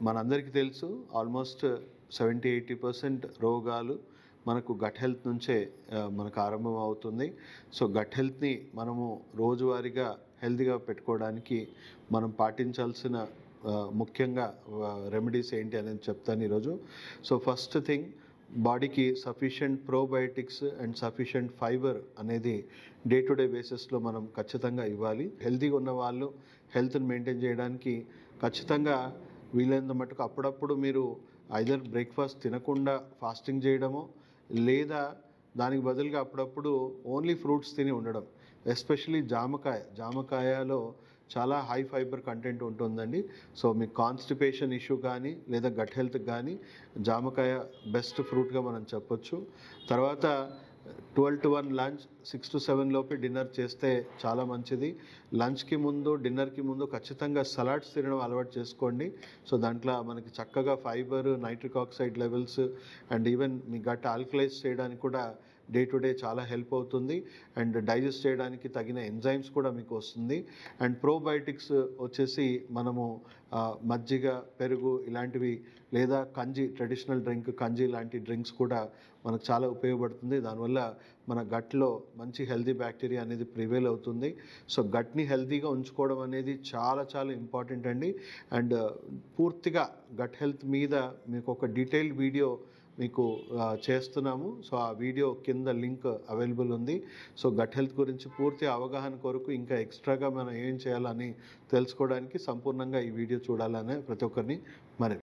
మనందరికీ తెలుసు ఆల్మోస్ట్ 70-80% రోగాలు మనకు గట్ హెల్త్ నుంచే మనకు ఆరంభం అవుతుంది. సో గట్ హెల్త్ని మనము రోజువారీగా హెల్తీగా పెట్టుకోవడానికి మనం పాటించాల్సిన ముఖ్యంగా రెమెడీస్ ఏంటి అనేది చెప్తాను ఈరోజు. సో ఫస్ట్ థింగ్, బాడీకి sufficient probiotics and sufficient fibre అనేది డే టు డే బేసిస్లో మనం ఖచ్చితంగా ఇవ్వాలి. హెల్తీగా ఉన్న వాళ్ళు హెల్త్ని మెయింటైన్ చేయడానికి ఖచ్చితంగా వీలైనంత మటుకు అప్పుడప్పుడు మీరు ఐదర్ బ్రేక్ఫాస్ట్ తినకుండా ఫాస్టింగ్ చేయడమో, లేదా దానికి బదులుగా అప్పుడప్పుడు ఓన్లీ ఫ్రూట్స్ తిని ఉండడం. ఎస్పెషలీ జామకాయలో చాలా హై ఫైబర్ కంటెంట్ ఉంటుందండి. సో మీకు కాన్స్టిపేషన్ ఇష్యూ కానీ లేదా గట్ హెల్త్ కానీ జామకాయ బెస్ట్ ఫ్రూట్గా మనం చెప్పొచ్చు. తర్వాత 12 to 1 లంచ్, 6 to 7 లోపే డిన్నర్ చేస్తే చాలా మంచిది. లంచ్కి ముందు డిన్నర్కి ముందు ఖచ్చితంగా సలాడ్స్ తినడం అలవాటు చేసుకోండి. సో దాంట్లో మనకి చక్కగా fibre, nitric oxide levels and even మీ గట్ ఆల్కలైజ్ చేయడానికి కూడా డే టు డే చాలా హెల్ప్ అవుతుంది. అండ్ డైజెస్ట్ చేయడానికి తగిన ఎంజైమ్స్ కూడా మీకు వస్తుంది. అండ్ ప్రోబయోటిక్స్ వచ్చేసి మనము మజ్జిగ, పెరుగు ఇలాంటివి, లేదా కంజి, ట్రెడిషనల్ డ్రింక్ కంజి లాంటి డ్రింక్స్ కూడా మనకు చాలా ఉపయోగపడుతుంది. దానివల్ల మన గట్లో మంచి హెల్తీ బ్యాక్టీరియా అనేది ప్రివేల్ అవుతుంది. సో గట్ని హెల్తీగా ఉంచుకోవడం అనేది చాలా చాలా ఇంపార్టెంట్ అండి. అండ్ పూర్తిగా గట్ హెల్త్ మీద మీకు ఒక డీటెయిల్డ్ వీడియో మీకు చేస్తున్నాము. సో ఆ వీడియో కింద లింక్ అవైలబుల్ ఉంది. సో గట్ హెల్త్ గురించి పూర్తి అవగాహన కొరకు ఇంకా ఎక్స్ట్రాగా మనం ఏం చేయాలని తెలుసుకోవడానికి సంపూర్ణంగా ఈ వీడియో చూడాలనే ప్రతి ఒక్కరిని మరి